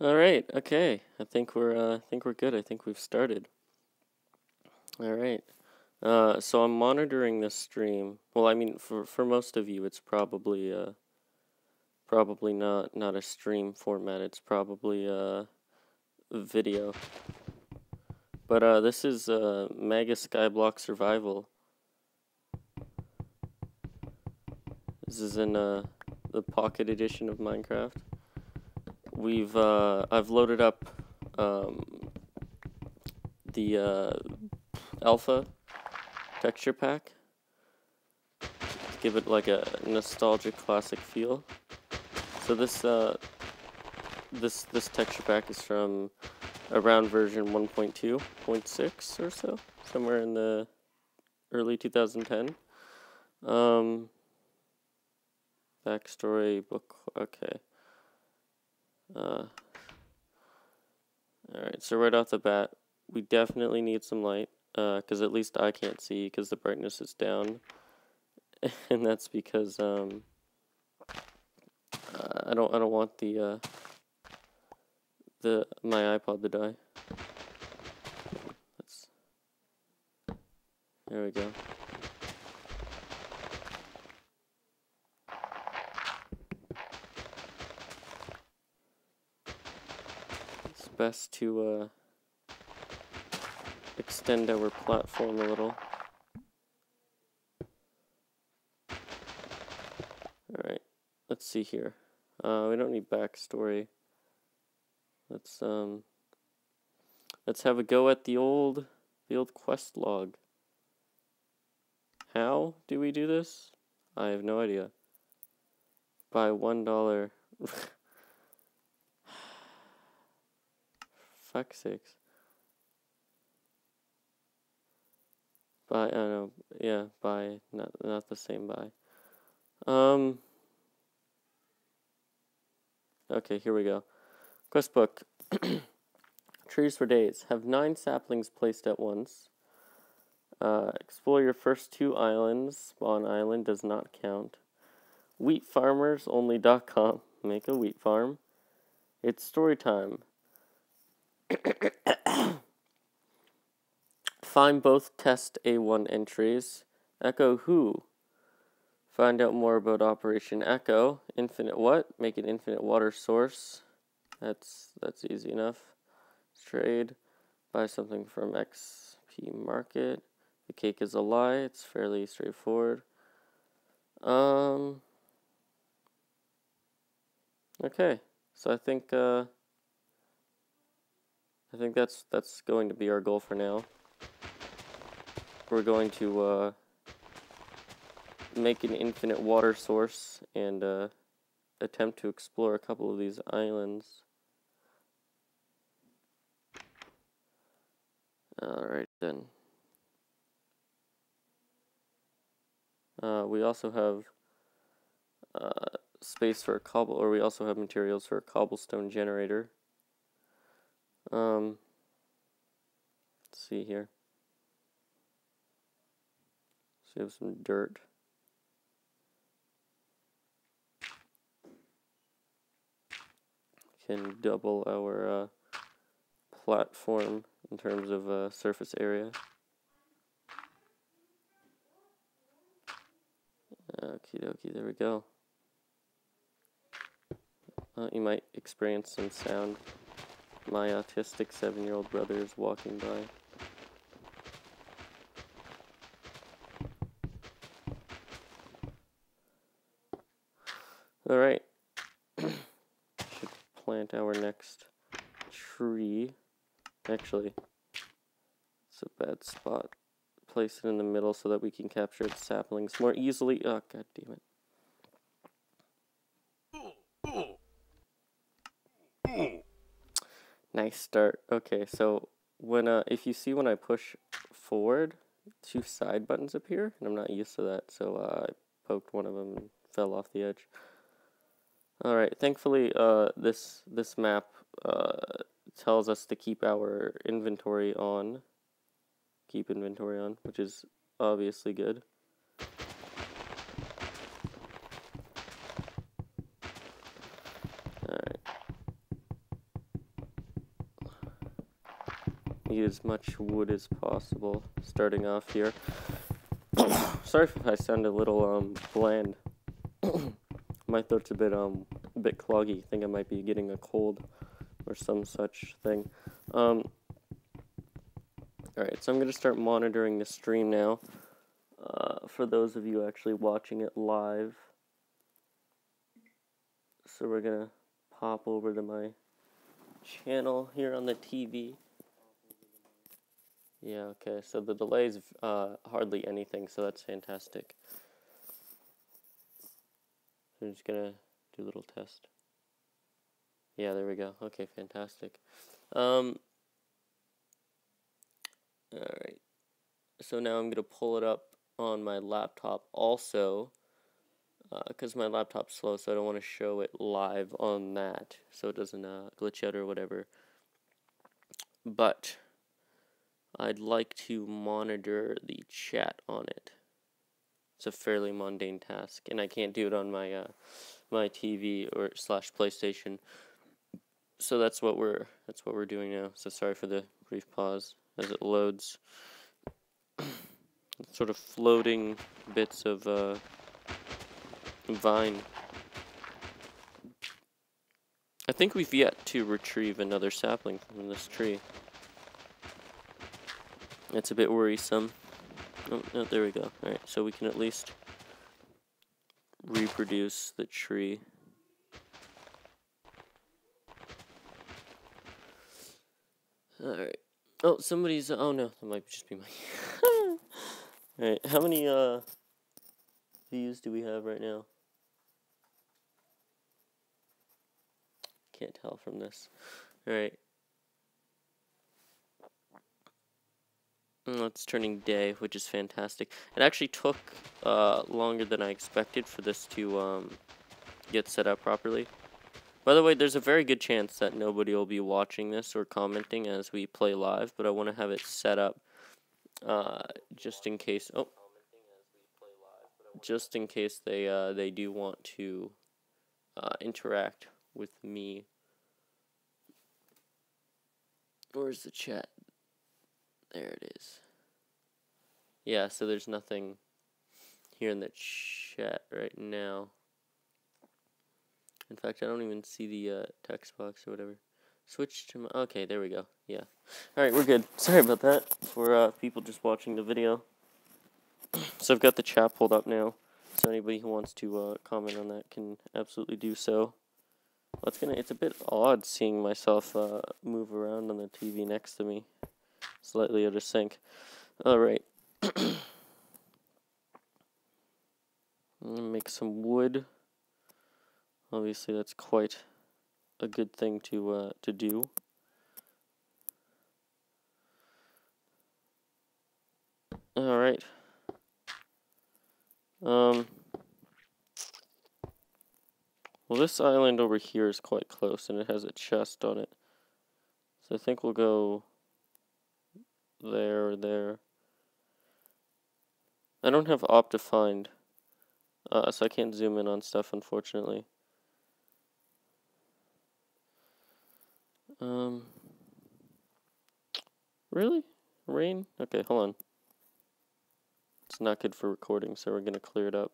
All right. Okay. I think we're good. I think we've started. All right. So I'm monitoring this stream. Well, I mean, for most of you, it's probably not a stream format. It's probably video. But this is Mega Skyblock Survival. This is in the Pocket Edition of Minecraft. I've loaded up um, the alpha texture pack to give it like a nostalgic classic feel. So this texture pack is from around version 1.2.6 or so, somewhere in the early 2010. Backstory book. Okay. All right. So right off the bat, we definitely need some light, because at least I can't see because the brightness is down, and that's because I don't want my iPod to die. There we go. It's best to extend our platform a little. Alright, let's see here. We don't need backstory. Let's have a go at the old quest log. How do we do this? I have no idea. Buy $1. Fuck's sakes. Buy, I don't know, yeah, buy, not the same buy. Okay, here we go. Quest book. Trees for days. Have 9 saplings placed at once. Explore your first 2 islands. Spawn island does not count. Wheatfarmersonly.com. Make a wheat farm. It's story time. Find both test A1 entries. Echo who? Find out more about Operation Echo. Infinite what? Make an infinite water source. That's easy enough. Trade. Buy something from XP Market. The cake is a lie. It's fairly straightforward. Okay. So I think that's going to be our goal for now. We're going to make an infinite water source and attempt to explore a couple of these islands. Alright then. We also have space for a we also have materials for a cobblestone generator. Let's see here. So we have some dirt. Can double our platform in terms of surface area. Okie dokie, there we go. You might experience some sound. My autistic 7-year-old brother is walking by. Alright. Should plant our next tree. Actually, it's a bad spot. Place it in the middle so that we can capture its saplings more easily. Oh, god damn it. Nice start. Okay, so when if you see when I push forward, 2 side buttons appear, and I'm not used to that, so I poked one of them and fell off the edge. Alright, thankfully this map tells us to keep our inventory on. Keep inventory on, which is obviously good. Alright. use as much wood as possible, starting off here. Sorry if I sound a little bland. My throat's a bit cloggy. I think I might be getting a cold or some such thing. Alright, so I'm gonna start monitoring the stream now. For those of you actually watching it live. So we're gonna pop over to my channel here on the TV. Yeah, okay, so the delay is hardly anything, so that's fantastic. So I'm just gonna do a little test. Yeah, there we go. Okay, fantastic. Alright. So now I'm gonna pull it up on my laptop also, because my laptop's slow, so I don't want to show it live on that, so it doesn't glitch out or whatever. But I'd like to monitor the chat on it. It's a fairly mundane task, and I can't do it on my my TV or / PlayStation. So that's what we're doing now. So sorry for the brief pause as it loads. Sort of floating bits of vine. I think we've yet to retrieve another sapling from this tree. It's a bit worrisome. Oh, no, there we go. Alright, so we can at least reproduce the tree. Alright. Oh, somebody's... Oh, no. That might just be my... Alright, how many views do we have right now? Can't tell from this. Alright. It's turning day, which is fantastic. It actually took longer than I expected for this to get set up properly. By the way, there's a very good chance that nobody will be watching this or commenting as we play live, but I want to have it set up just in case. Oh, just in case they do want to interact with me. Where's the chat? There it is. Yeah, so there's nothing here in the chat right now. In fact, I don't even see the text box or whatever. Switch to my... Okay, there we go. Yeah. Alright, we're good. Sorry about that for people just watching the video. So I've got the chat pulled up now. So anybody who wants to comment on that can absolutely do so. Well, it's a bit odd seeing myself move around on the TV next to me. Slightly out of sync. Alright. I'm gonna make some wood. Obviously, that's quite a good thing to do. Alright. Well, this island over here is quite close, and it has a chest on it. So I think we'll go there or there. I don't have Optifind, so I can't zoom in on stuff, unfortunately. Really? Rain? Okay, hold on. It's not good for recording, so we're gonna clear it up.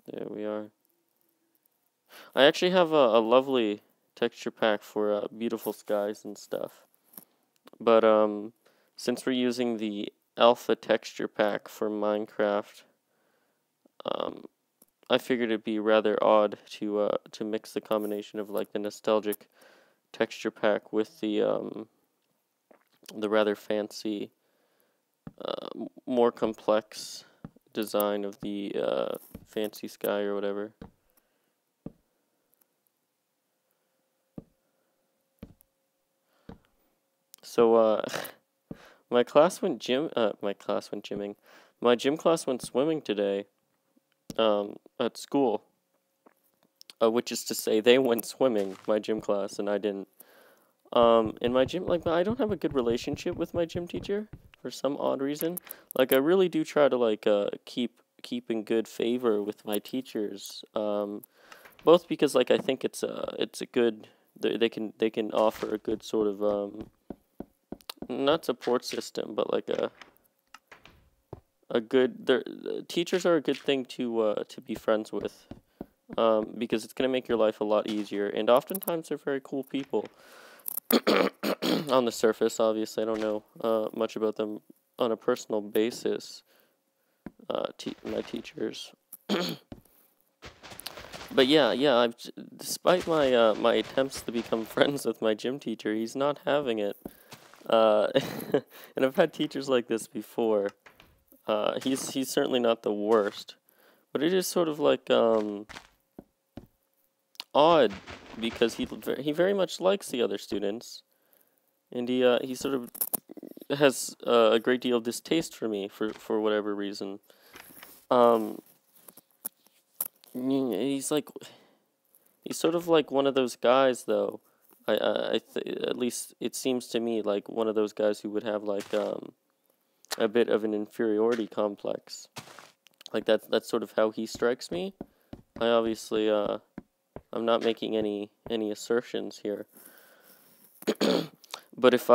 There we are. I actually have a lovely texture pack for beautiful skies and stuff. But since we're using the alpha texture pack for Minecraft, I figured it'd be rather odd to mix the combination of like the nostalgic texture pack with the rather fancy, more complex design of the fancy sky or whatever. So my gym class went swimming today at school. Which is to say, they went swimming, my gym class, and I didn't. In my gym, like, I don't have a good relationship with my gym teacher for some odd reason. Like, I really do try to like keep in good favor with my teachers. Both because like I think it's a good they can offer a good sort of not support system, but like a good teachers are a good thing to be friends with, because it's gonna make your life a lot easier, and oftentimes they're very cool people. On the surface, obviously, I don't know much about them on a personal basis. My teachers. But yeah, despite my attempts to become friends with my gym teacher, he's not having it. Uh, and I've had teachers like this before. He's certainly not the worst, but it is sort of like odd, because he very much likes the other students, and he sort of has a great deal of distaste for me for whatever reason. Um, he's like he's sort of like one of those guys, though. At least it seems to me like one of those guys who would have like a bit of an inferiority complex. Like that's sort of how he strikes me. I obviously I'm not making any assertions here. But if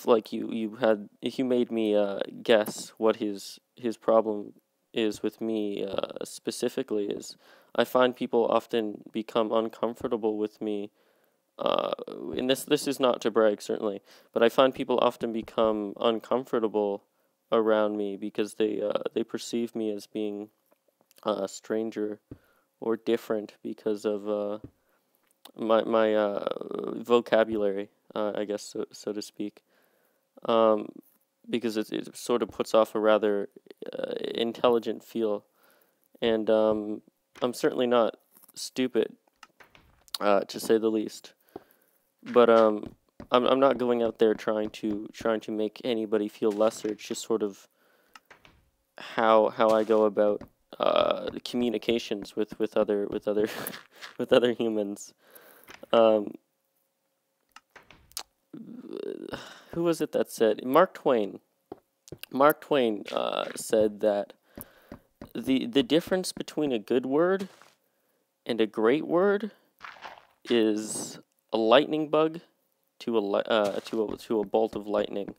like if you made me guess what his problem is with me specifically, is I find people often become uncomfortable with me. And this is not to brag, certainly, but I find people often become uncomfortable around me because they perceive me as being a stranger or different because of my vocabulary, I guess so to speak. Um, because it sort of puts off a rather intelligent feel, and I'm certainly not stupid, to say the least. But I'm not going out there trying to make anybody feel lesser. It's just sort of how I go about communications with other with other humans. Um, who was it that said? Mark Twain. Mark Twain said that the difference between a good word and a great word is a lightning bug to a bolt of lightning.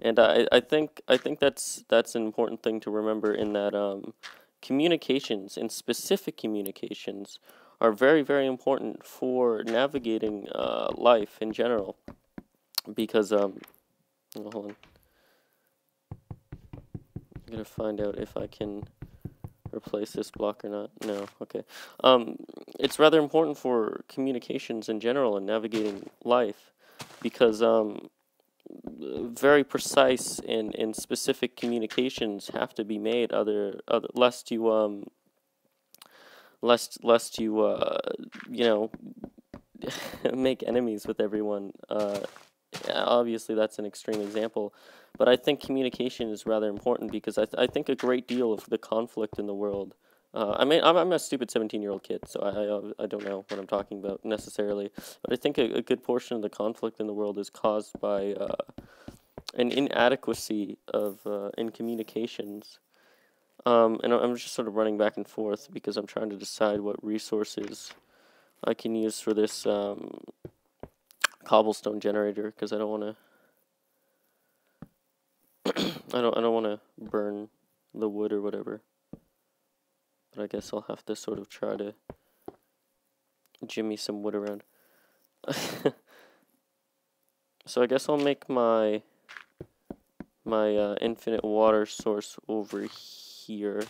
And I think that's an important thing to remember, in that communications, and specific communications, are very, very important for navigating life in general. Because hold on, I'm gonna find out if I can replace this block or not. No, okay. It's rather important for communications in general and navigating life, because very precise and specific communications have to be made, lest you you know make enemies with everyone. Obviously that's an extreme example, but I think communication is rather important, because I think a great deal of the conflict in the world. I mean, I'm a stupid 17-year-old kid, so I don't know what I'm talking about necessarily, but I think a good portion of the conflict in the world is caused by an inadequacy of in communications. And I'm just sort of running back and forth because I'm trying to decide what resources I can use for this cobblestone generator, because I don't want to I don't want to burn the wood or whatever. But I guess I'll have to sort of try to jimmy some wood around. So I guess I'll make my infinite water source over here.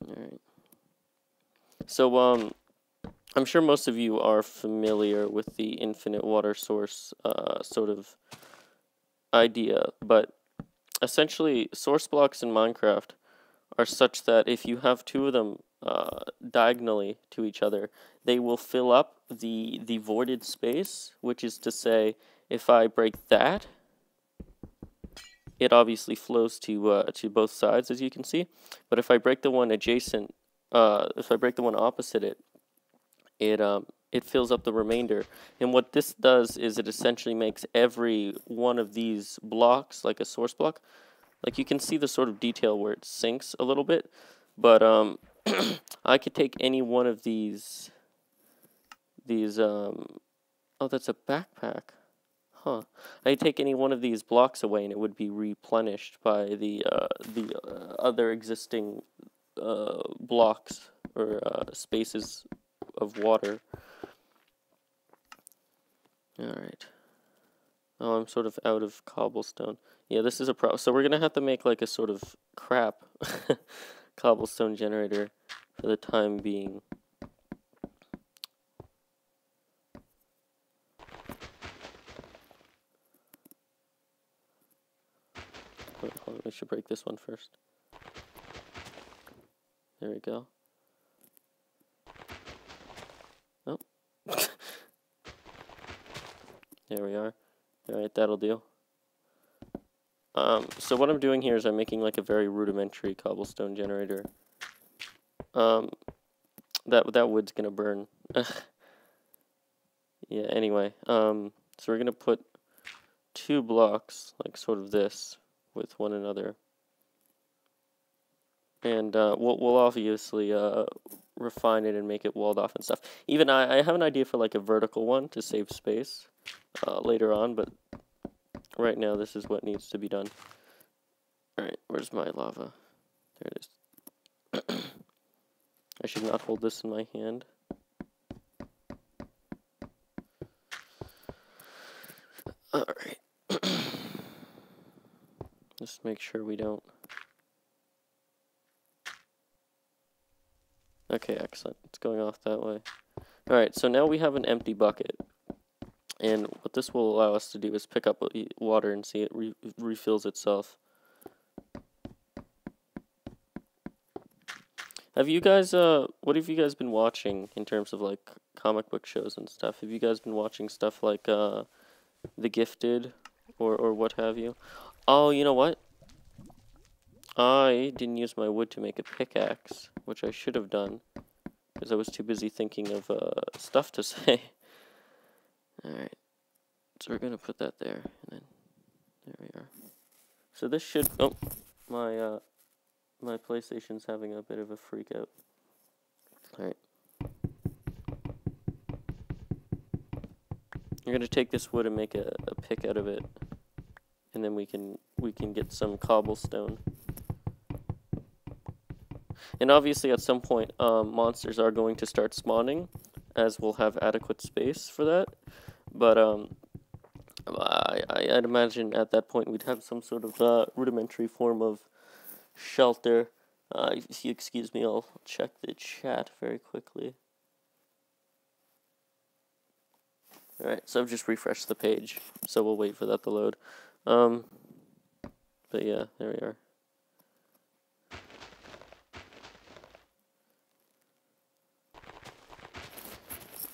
Alright. So I'm sure most of you are familiar with the infinite water source sort of idea, but essentially source blocks in Minecraft are such that if you have two of them diagonally to each other, they will fill up the voided space, which is to say, if I break that, it obviously flows to both sides, as you can see. But if I break the one adjacent, if I break the one opposite it, it fills up the remainder. And what this does is it essentially makes every one of these blocks, like a source block, Like, you can see the sort of detail where it sinks a little bit, but I could take any one of these oh, that's a backpack. Huh. I could take any one of these blocks away and it would be replenished by the other existing blocks or spaces of water. Alright. Oh, I'm sort of out of cobblestone. Yeah, this is a problem. So we're gonna have to make like a sort of crap cobblestone generator for the time being. Wait, hold on, we should break this one first. There we go. Oh. There we are. Alright, that'll do. So what I'm doing here is I'm making like a very rudimentary cobblestone generator. That wood's gonna burn. Yeah, anyway. So we're gonna put 2 blocks, like sort of this, with one another. And we'll obviously refine it and make it walled off and stuff. Even I have an idea for like a vertical one to save space later on, but right now this is what needs to be done. Alright, where's my lava? There it is. I should not hold this in my hand. Alright. Just make sure we don't... Okay, excellent. It's going off that way. Alright, so now we have an empty bucket. And what this will allow us to do is pick up water and see it refills itself. Have you guys, what have you guys been watching in terms of, like, comic book shows and stuff? Have you guys been watching stuff like, The Gifted, or what have you? Oh, you know what? I didn't use my wood to make a pickaxe, which I should have done, because I was too busy thinking of, stuff to say. Alright, so we're gonna put that there, and then, there we are. So this should, oh, my PlayStation's having a bit of a freak out. Alright. You're gonna take this wood and make a pick out of it, and then we can get some cobblestone. And obviously at some point, monsters are going to start spawning, as we'll have adequate space for that. But I'd imagine at that point we'd have some sort of rudimentary form of shelter. If you excuse me, I'll check the chat very quickly. Alright, so I've just refreshed the page, so we'll wait for that to load. But yeah, there we are.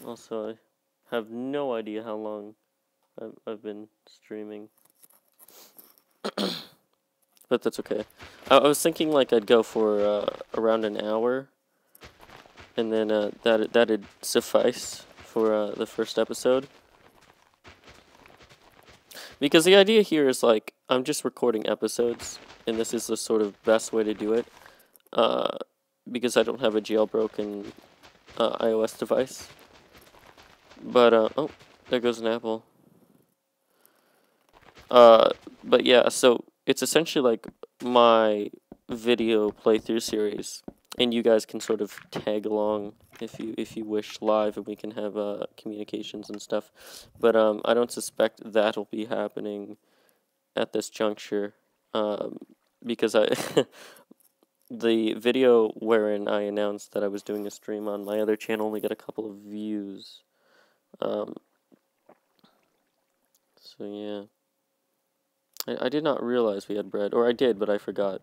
Also, I have no idea how long I've been streaming. But that's okay. I was thinking like I'd go for around an hour, and then that'd suffice for the first episode. Because the idea here is like I'm just recording episodes, and this is the sort of best way to do it. Because I don't have a jailbroken iOS device. But oh, there goes an apple. But yeah, so it's essentially like my video playthrough series, and you guys can sort of tag along if you wish live, and we can have communications and stuff. But I don't suspect that'll be happening at this juncture, because the video wherein I announced that I was doing a stream on my other channel only got a couple of views. So yeah. I did not realize we had bread. Or I did, but I forgot.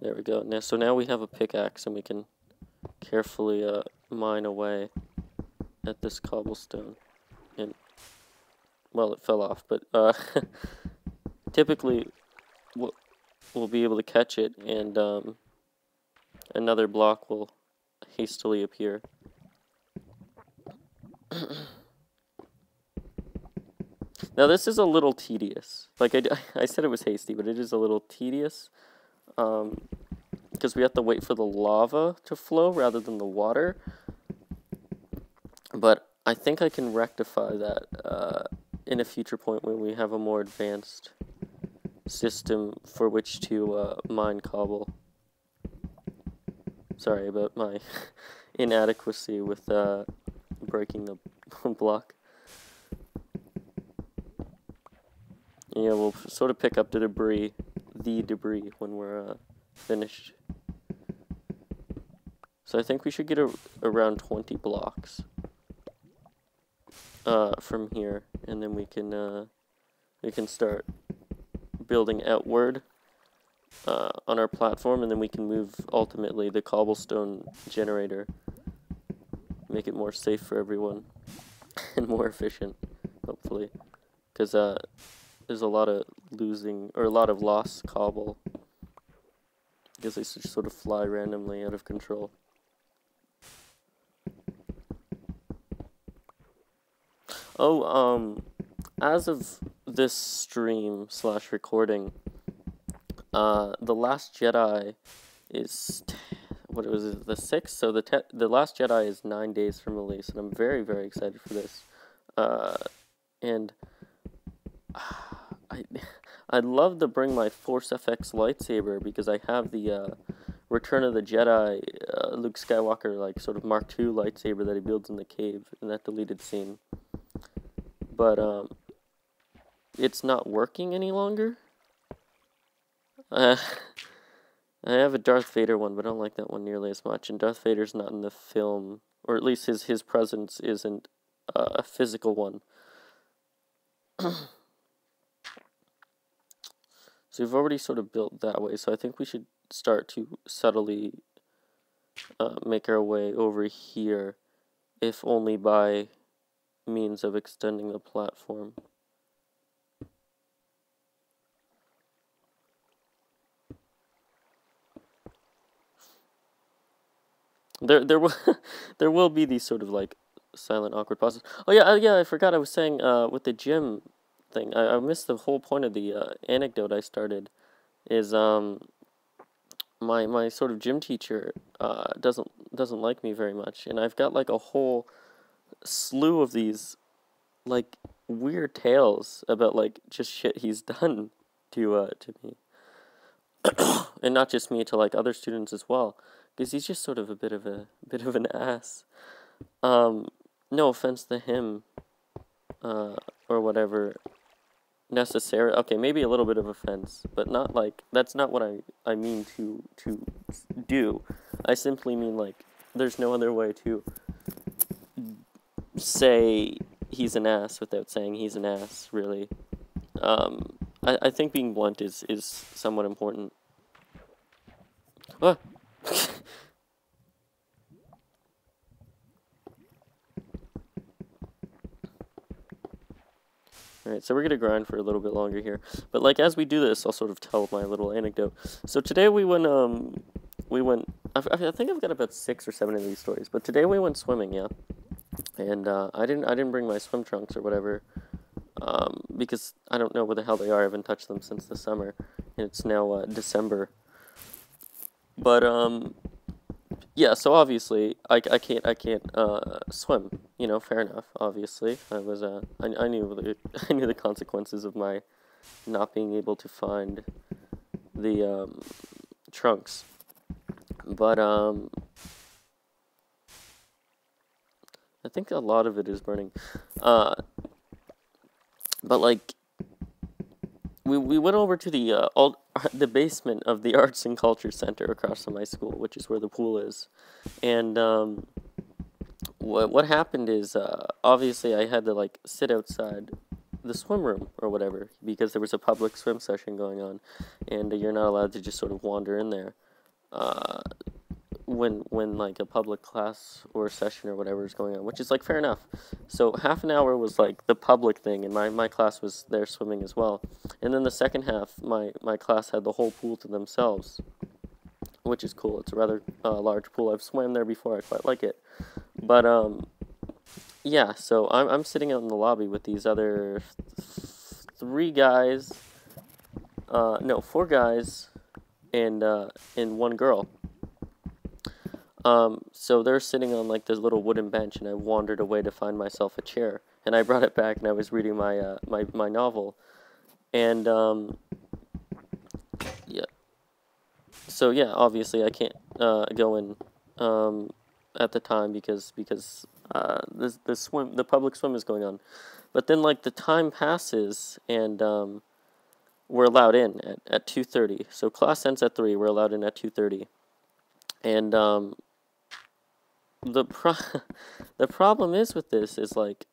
There we go. Now, so now we have a pickaxe, and we can carefully mine away at this cobblestone. And, well, it fell off, but typically we'll be able to catch it, and another block will hastily appear. Now this is a little tedious. Like I said it was hasty, but it is a little tedious. Because we have to wait for the lava to flow rather than the water. But I think I can rectify that in a future point when we have a more advanced system for which to mine cobble. Sorry about my inadequacy with breaking the block. Yeah, we'll sort of pick up the debris when we're finished. So I think we should get around 20 blocks from here, and then we can start building outward on our platform, and then we can move ultimately the cobblestone generator, make it more safe for everyone and more efficient, hopefully, because there's a lot of lost cobble because they just sort of fly randomly out of control. Oh, as of this stream / recording, The Last Jedi is, what was it, the 6th? So the Last Jedi is 9 days from release, and I'm very, very excited for this. And I'd love to bring my Force FX lightsaber, because I have the Return of the Jedi Luke Skywalker, like, sort of Mark II lightsaber that he builds in the cave in that deleted scene. But it's not working any longer. I have a Darth Vader one, but I don't like that one nearly as much. And Darth Vader's not in the film, or at least his presence isn't a physical one. So we've already sort of built that way, so I think we should start to subtly make our way over here, if only by means of extending the platform. There will there will be these sort of like silent, awkward pauses. Oh yeah, I forgot. I was saying with the gym thing, I missed the whole point of the anecdote I started. Is my sort of gym teacher doesn't like me very much, and I've got like a whole slew of these like weird tales about like just shit he's done to me, and not just me, to like other students as well, because he's just sort of a bit of an ass. No offense to him, or whatever. Necessary. Okay, maybe a little bit of offense, but not like, that's not what I mean to do. I simply mean like there's no other way to say he's an ass without saying he's an ass, really. I think being blunt is somewhat important. Ah. Alright, so we're going to grind for a little bit longer here. But, like, as we do this, I'll sort of tell my little anecdote. So today we went, I think I've got about 6 or 7 of these stories, but today we went swimming, yeah. And, I didn't bring my swim trunks or whatever, because I don't know where the hell they are. I haven't touched them since the summer, and it's now, December. But, yeah, so obviously, I can't swim, you know, fair enough, obviously. I knew the consequences of my not being able to find the, trunks. But, I think a lot of it is burning. But, like, we went over to the basement of the Arts and Culture Center across from my school, which is where the pool is. And what happened is, obviously I had to like sit outside the swim room or whatever, because there was a public swim session going on, and you're not allowed to just sort of wander in there when like a public class or session or whatever is going on, which is like fair enough. So half an hour was like the public thing, and my class was there swimming as well. And then the second half, my class had the whole pool to themselves, which is cool. It's a rather large pool. I've swam there before. I quite like it. But yeah, so I'm sitting out in the lobby with these other 4 guys, and 1 girl. So they're sitting on like this little wooden bench, and I wandered away to find myself a chair, and I brought it back, and I was reading my novel, and yeah. So yeah, obviously I can't go in at the time because the public swim is going on, but then like the time passes, and we're allowed in at 2:30. So class ends at 3. We're allowed in at 2:30, and the the problem is with this is like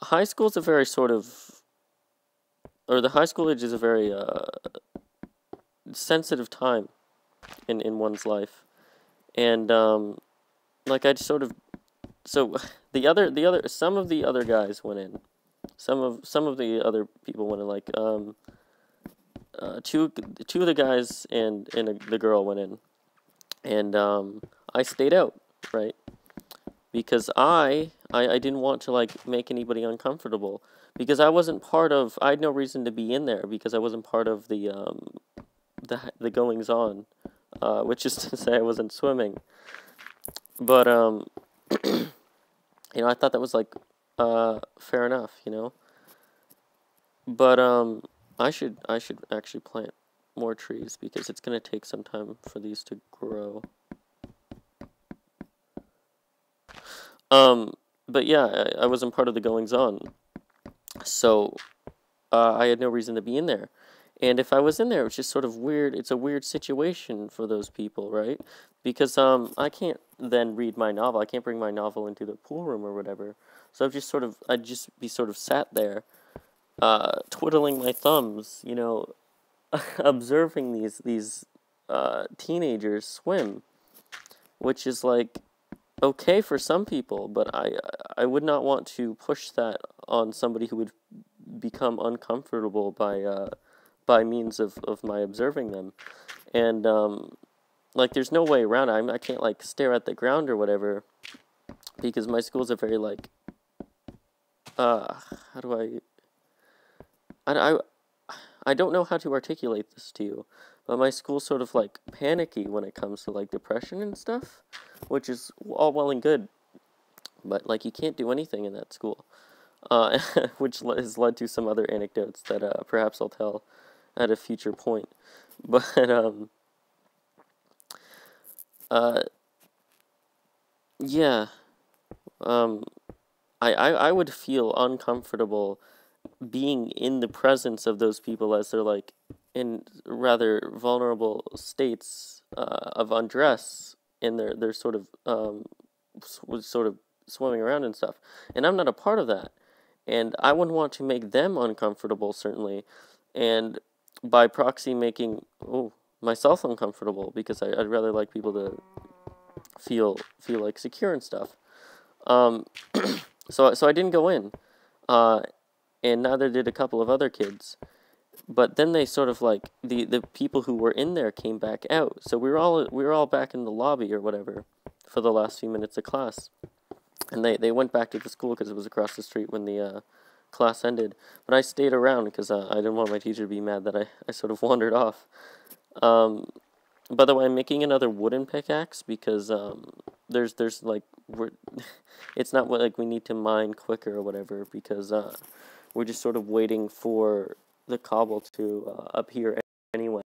high school's a very sort of, or the high school age is a very sensitive time in one's life, and like I sort of, so some of the other guys went in, some of the other people went in, like two of the guys and the girl went in, and I stayed out, right? Because I didn't want to like make anybody uncomfortable, because I had no reason to be in there, because I wasn't part of the goings on, which is to say I wasn't swimming. But I thought that was like fair enough, But I should actually plant more trees, because it's gonna take some time for these to grow. But yeah, I wasn't part of the goings on, so I had no reason to be in there. And if I was in there, it's just sort of weird. It's a weird situation for those people, right? Because I can't then read my novel. I can't bring my novel into the pool room or whatever. So I'd just be sort of sat there, twiddling my thumbs, observing these teenagers swim, which is like okay for some people, but I would not want to push that on somebody who would become uncomfortable by means of my observing them. And like there's no way around it. I can't like stare at the ground or whatever, because my school's a very like how do I don't know how to articulate this to you, but my school's sort of like panicky when it comes to like depression and stuff, which is all well and good, but like you can't do anything in that school, which has led to some other anecdotes that perhaps I'll tell at a future point. But yeah, I would feel uncomfortable being in the presence of those people as they're like in rather vulnerable states of undress, and they're sort of swimming around and stuff, and I'm not a part of that, and I wouldn't want to make them uncomfortable, certainly, and by proxy making myself uncomfortable, because I'd rather like people to feel like secure and stuff. So I didn't go in, and neither did a couple of other kids. But then they sort of like the people who were in there came back out. So we were all back in the lobby or whatever for the last few minutes of class, and they went back to the school because it was across the street when the class ended. But I stayed around because I didn't want my teacher to be mad that I sort of wandered off. By the way, I'm making another wooden pickaxe because there's like it's not like we need to mine quicker or whatever, because we're just sort of waiting for the cobble to appear anyway.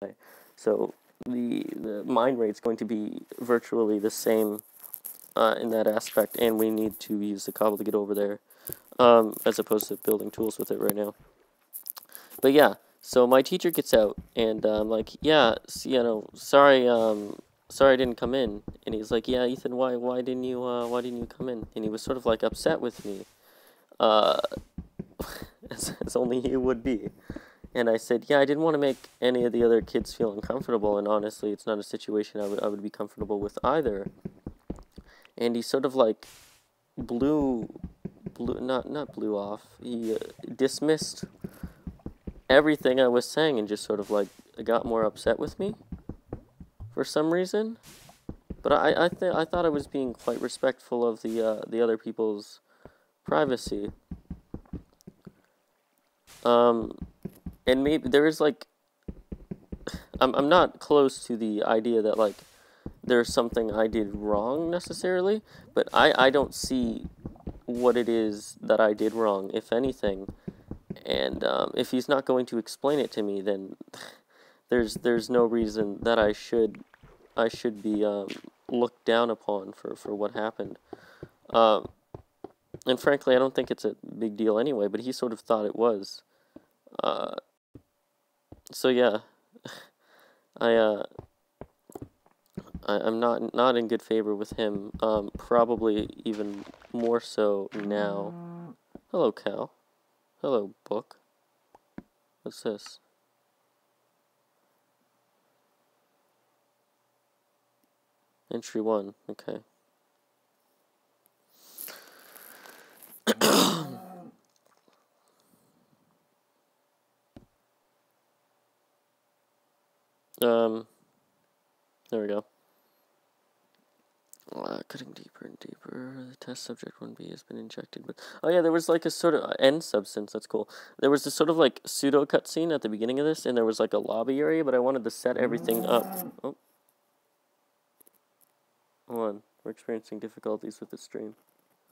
So the mine rate's going to be virtually the same in that aspect, and we need to use the cobble to get over there, as opposed to building tools with it right now. But yeah, so my teacher gets out, and I'm like, yeah, sorry I didn't come in. And he's like, yeah, Ethan, why didn't you come in? And he was sort of like upset with me, as only he would be. And I said, yeah, I didn't want to make any of the other kids feel uncomfortable, and honestly, it's not a situation I would be comfortable with either. And he sort of like not blew off. He dismissed everything I was saying and just sort of like got more upset with me for some reason. But I thought I was being quite respectful of the other people's privacy. And maybe there is like, I'm not close to the idea that like there's something I did wrong necessarily, but I don't see what it is that I did wrong, if anything. And if he's not going to explain it to me, then there's no reason that I should be looked down upon for what happened. And frankly, I don't think it's a big deal anyway, but he sort of thought it was. So yeah, I I'm not in good favor with him. Probably even more so now. Hello, cow. Hello, book. What's this? Entry 1. Okay. There we go. Cutting deeper and deeper. The test subject 1B has been injected with... Oh yeah, there was like a sort of end substance. That's cool. There was this sort of like pseudo cutscene at the beginning of this, and there was like a lobby area, but I wanted to set everything up. Oh. Hold on. We're experiencing difficulties with the stream.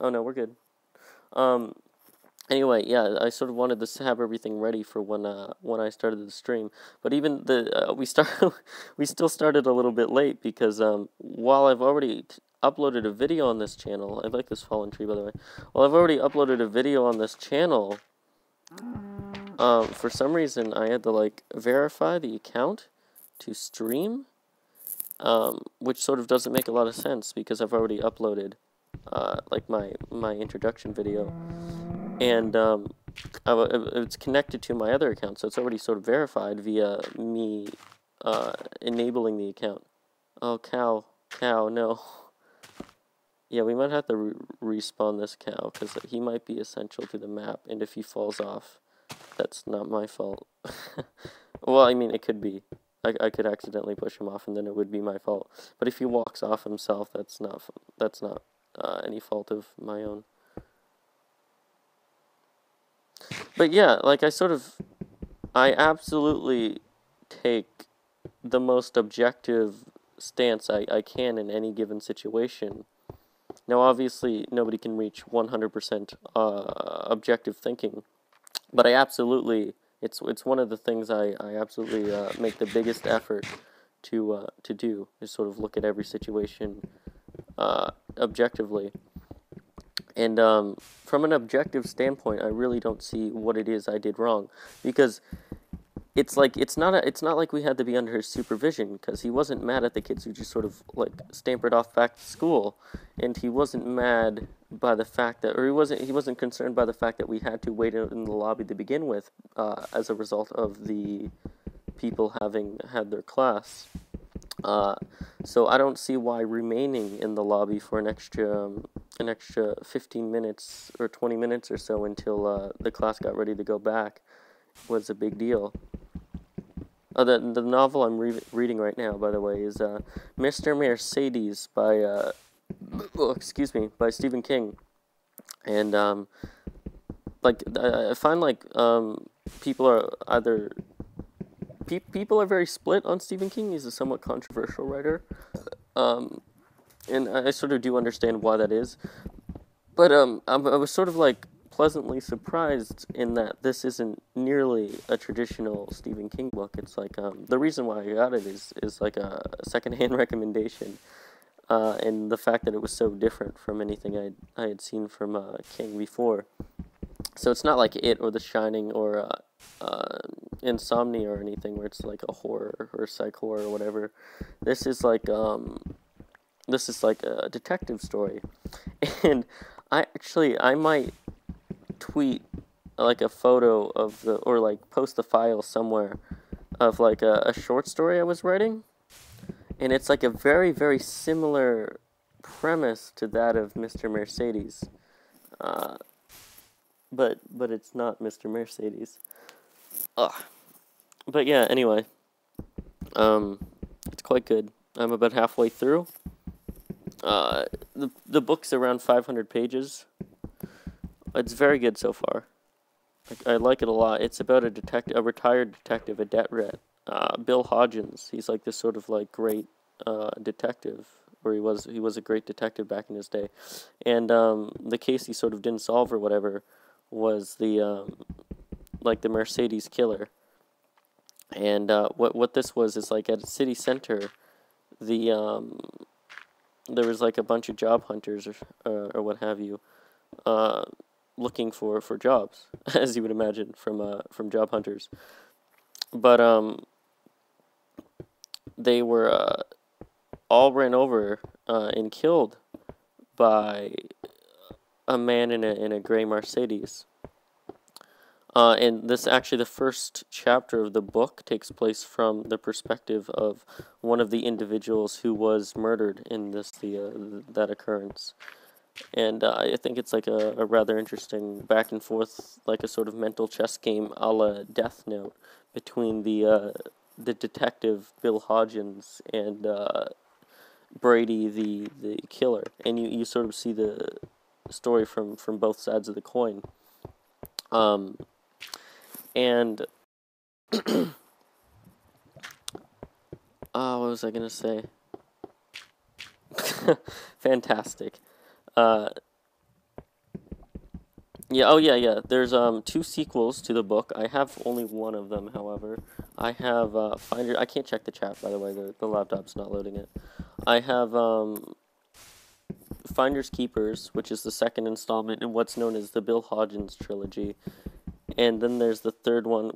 Oh no, we're good. Anyway, yeah, I sort of wanted to have everything ready for when I started the stream. But even we still started a little bit late because while I've already uploaded a video on this channel, I like this fallen tree by the way. While I've already uploaded a video on this channel, for some reason I had to like verify the account to stream, which sort of doesn't make a lot of sense because I've already uploaded like my introduction video. And it's connected to my other account, so it's already sort of verified via me enabling the account. Oh, cow, no. Yeah, we might have to respawn this cow, because he might be essential to the map, and if he falls off, that's not my fault. Well, I mean, it could be. I could accidentally push him off, and then it would be my fault. But if he walks off himself, that's not any fault of my own. But yeah, like I absolutely take the most objective stance I can in any given situation. Now, obviously, nobody can reach 100% objective thinking, but I absolutely, it's one of the things I absolutely make the biggest effort to do, is sort of look at every situation objectively. And from an objective standpoint, I really don't see what it is I did wrong, because it's not like we had to be under his supervision, because he wasn't mad at the kids who just sort of like scampered off back to school, and he wasn't mad by the fact that, or he wasn't concerned by the fact that we had to wait in the lobby to begin with, as a result of the people having had their class. So I don't see why remaining in the lobby for an extra 15 minutes or 20 minutes or so until the class got ready to go back was a big deal. The novel I'm reading right now, by the way, is Mr. Mercedes by by Stephen King. And I find like people are either people are very split on Stephen King. He's a somewhat controversial writer, and I sort of do understand why that is. But I was sort of like pleasantly surprised in that this isn't nearly a traditional Stephen King book. It's like the reason why I got it is like a secondhand recommendation, and the fact that it was so different from anything I had seen from King before. So it's not like It or The Shining or Insomnia or anything where it's like a horror or psych horror or whatever. This is like a detective story, and I might tweet like a photo of or like post the file somewhere of like a short story I was writing, and it's like a very, very similar premise to that of Mr. Mercedes. But it's not Mr. Mercedes. But yeah, anyway. It's quite good. I'm about halfway through. The book's around 500 pages. It's very good so far. I like it a lot. It's about a retired detective, a debt rat, Bill Hodgins. He's like this sort of like great detective, or he was a great detective back in his day, and the case he sort of didn't solve or whatever was the like the Mercedes killer, and what this was is like at a city center, the there was like a bunch of job hunters or what have you, looking for jobs, as you would imagine from job hunters, but they were all ran over and killed by a man in a gray Mercedes. And this actually, the first chapter of the book takes place from the perspective of one of the individuals who was murdered in that occurrence. And I think it's like a rather interesting back and forth, like a sort of mental chess game a la Death Note, between the detective Bill Hodgins and Brady the killer, and you sort of see the story from both sides of the coin. And what was I gonna say? Fantastic. Yeah, oh yeah. There's 2 sequels to the book. I have only one of them, however. I have Finder. I can't check the chat, by the way. The laptop's not loading it. I have Finders Keepers, which is the second installment in what's known as the Bill Hodgins trilogy, and then there's the third one,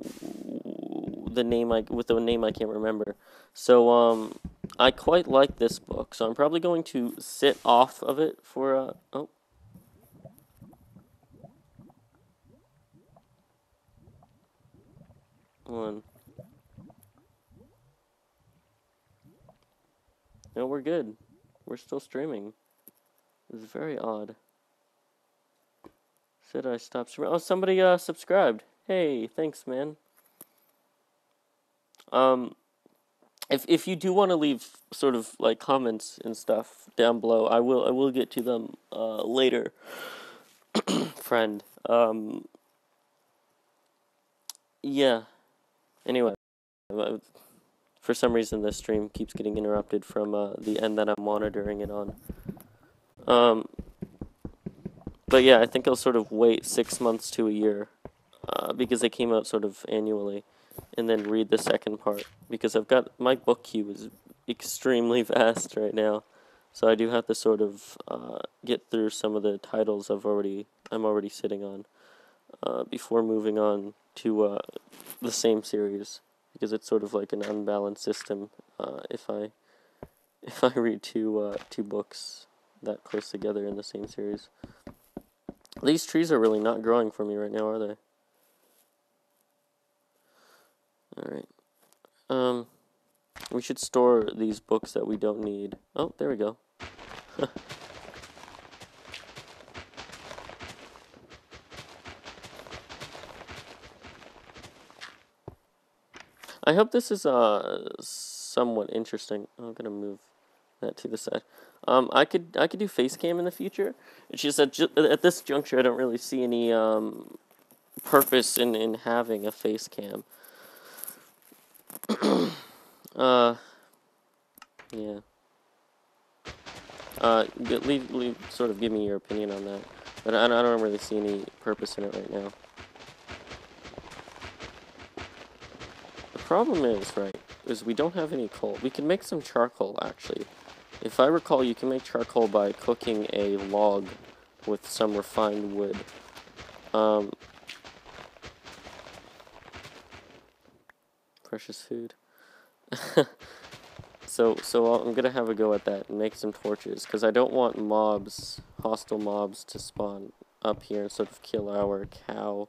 the name I can't remember. So I quite like this book, so I'm probably going to sit off of it for oh. One. No, we're good. We're still streaming. This is very odd. Should I stop streaming? Oh, somebody subscribed. Hey, thanks, man. If you do want to leave sort of like comments and stuff down below, I will get to them later, friend. Yeah. Anyway, for some reason this stream keeps getting interrupted from the end that I'm monitoring it on. But yeah, I think I'll sort of wait 6 months to a year, because they came out sort of annually, and then read the second part, because my book queue is extremely vast right now, so I do have to sort of get through some of the titles I'm already sitting on, before moving on to the same series, because it's sort of like an unbalanced system if I read two books that close together in the same series. These trees are really not growing for me right now, are they? Alright. We should store these books that we don't need. Oh, there we go. I hope this is somewhat interesting. I'm gonna move that to the side. I could do face cam in the future. It's just that at this juncture, I don't really see any purpose in having a face cam. Yeah. Sort of give me your opinion on that. But I don't really see any purpose in it right now. The problem is we don't have any coal. We can make some charcoal, actually. If I recall, you can make charcoal by cooking a log with some refined wood. Precious food. So I'm gonna have a go at that and make some torches, because I don't want hostile mobs, to spawn up here and sort of kill our cow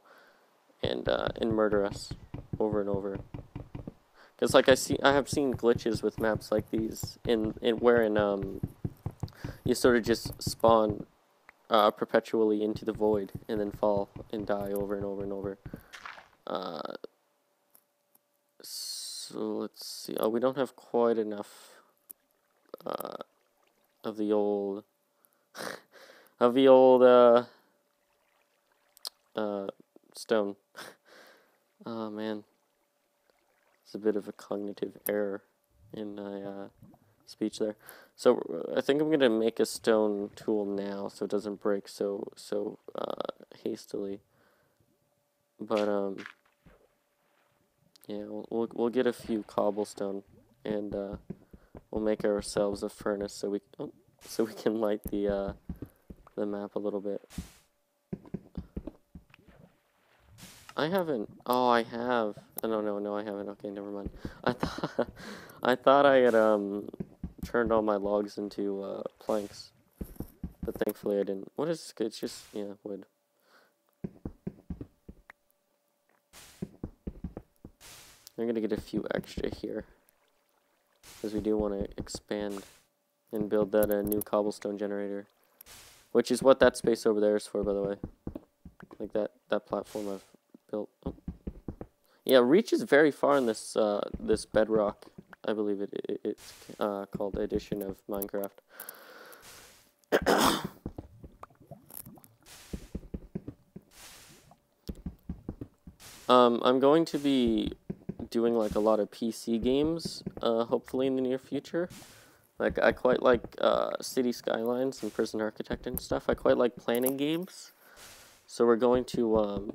and murder us over and over. Because like I have seen glitches with maps like these wherein you sort of just spawn perpetually into the void and then fall and die over and over and over. So let's see. Oh, we don't have quite enough of the old stone. Oh man, it's a bit of a cognitive error in my speech there. So I think I'm gonna make a stone tool now, so it doesn't break so hastily. But yeah, we'll get a few cobblestone, and we'll make ourselves a furnace so we can light the map a little bit. I haven't. Oh, I have. Oh, no, I haven't. Okay, never mind. I thought I had turned all my logs into planks, but thankfully I didn't. What is? It's just wood. I'm gonna get a few extra here because we do want to expand and build that new cobblestone generator, which is what that space over there is for, by the way. Like that platform I've built. Oh. Yeah, reaches very far in this this bedrock. I believe it's called edition of Minecraft. I'm going to be doing like a lot of PC games, hopefully in the near future. Like I quite like City Skylines and Prison Architect and stuff. I quite like planning games, so we're going to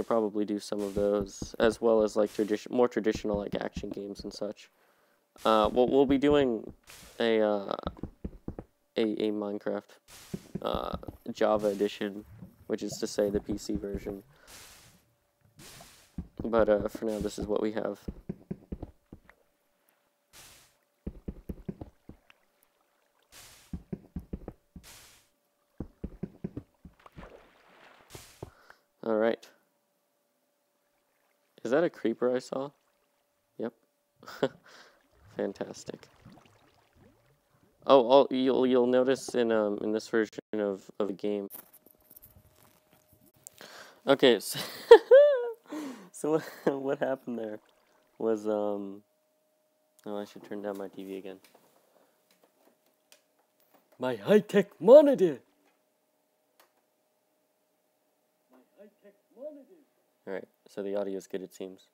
probably do some of those, as well as like more traditional like action games and such. We'll be doing a Minecraft Java edition, which is to say the PC version. But for now, this is what we have. All right. Is that a creeper I saw? Yep. Fantastic. Oh, you'll notice in this version of the game. Okay, so, so what happened there was oh, I should turn down my TV again. My high-tech monitor. All right, so the audio is good, it seems.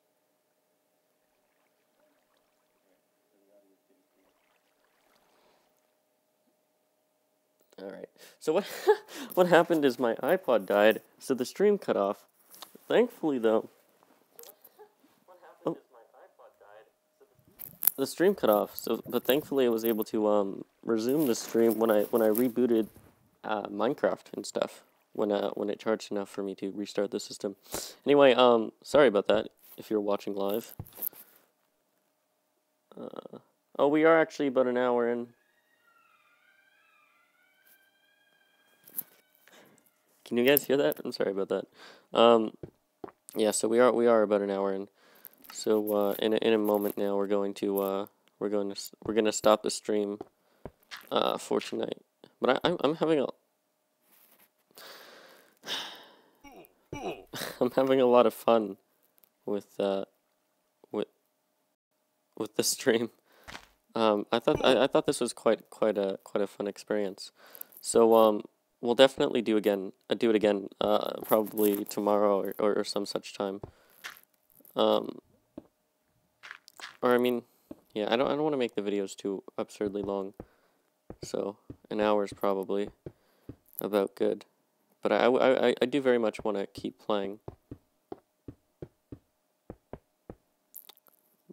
All right. So what happened is my iPod died, so the stream cut off. Thankfully, though, the stream cut off. But thankfully, I was able to resume the stream when I rebooted Minecraft and stuff. When it charged enough for me to restart the system. Anyway, sorry about that. If you're watching live. Oh, we are actually about an hour in. Can you guys hear that? I'm sorry about that. Yeah, so we are about an hour in. So in a moment now we're going to stop the stream for tonight. But I'm having a I'm having a lot of fun with the stream. I thought this was quite a fun experience. So we'll definitely do it again probably tomorrow or some such time. Or I mean, yeah, I don't want to make the videos too absurdly long. So an hour is probably about good. But I do very much want to keep playing.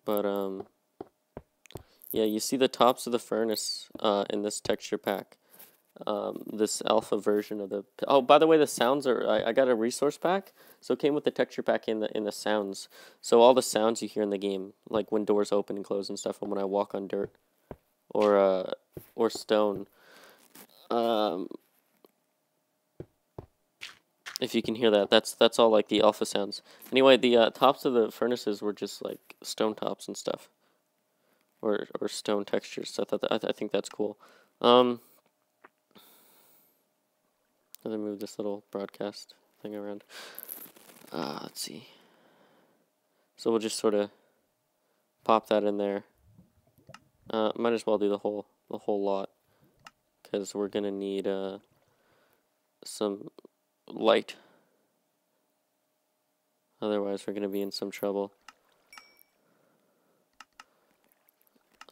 But yeah, you see the tops of the furnace in this texture pack. This alpha version of the. Oh, by the way, the sounds are. I got a resource pack, so it came with the texture pack in the sounds. So all the sounds you hear in the game, like when doors open and close and stuff, and when I walk on dirt, or stone. If you can hear that, that's all like the alpha sounds. Anyway, the tops of the furnaces were just like stone tops and stuff, or stone textures. So I think that's cool. Let me move this little broadcast thing around. Let's see. So we'll just sort of pop that in there. Might as well do the whole lot, because we're gonna need some light. Otherwise, we're going to be in some trouble.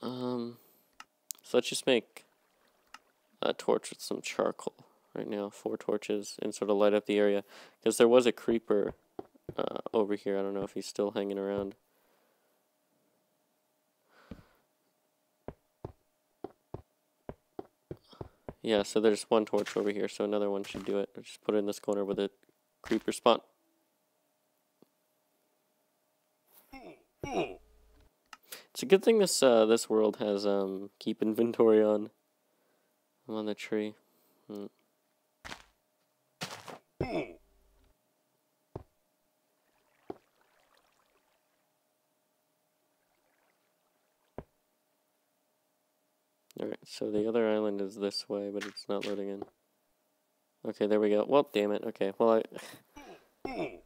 So let's just make a torch with some charcoal right now. 4 torches and sort of light up the area. Because there was a creeper over here. I don't know if he's still hanging around. Yeah, so there's 1 torch over here, so another one should do it. I'll just put it in this corner with a creeper spawn. It's a good thing this this world has keep inventory on. I'm on the tree. Alright, so the other island is this way, but it's not loading in. Okay, there we go. Well, damn it. Okay, well, I was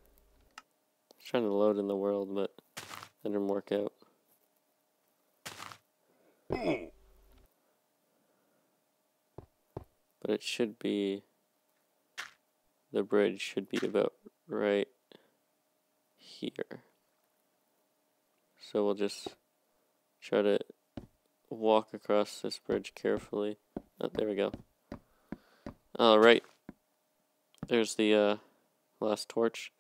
trying to load in the world, but that didn't work out. But it should be, the bridge should be about right here. So we'll just try to walk across this bridge carefully. Oh, there we go. Alright. There's the last torch.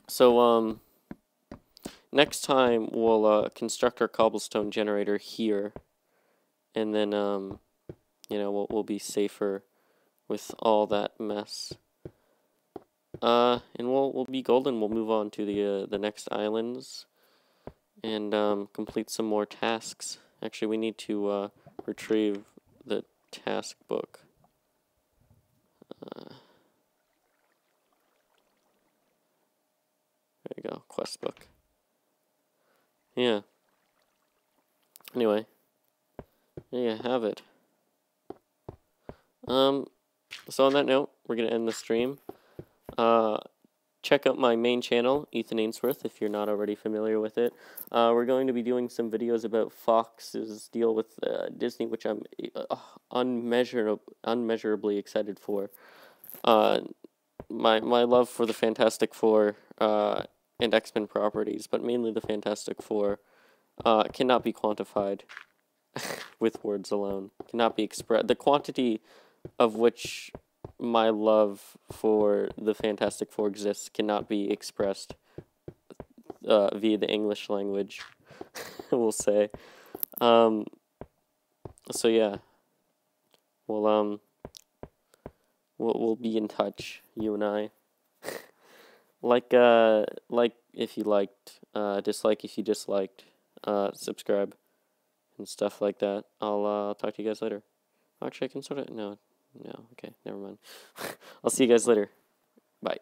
So next time we'll construct our cobblestone generator here, and then you know, we'll be safer with all that mess. And we'll be golden. We'll move on to the next islands and complete some more tasks. Actually, we need to retrieve the task book. There you go, quest book. Yeah. Anyway, there you have it. So on that note, we're gonna end the stream. Check out my main channel, Ethan Ainsworth, if you're not already familiar with it. We're going to be doing some videos about Fox's deal with Disney, which I'm unmeasurably excited for. My love for the Fantastic Four and X-Men properties, but mainly the Fantastic Four, cannot be quantified with words alone. Cannot be expressed. The quantity of which my love for the Fantastic Four exists cannot be expressed via the English language, we'll say. So yeah, we'll be in touch, you and I. like if you liked, dislike if you disliked, subscribe and stuff like that. I'll talk to you guys later. Actually, I can sort of no, okay, never mind. I'll see you guys later. Bye.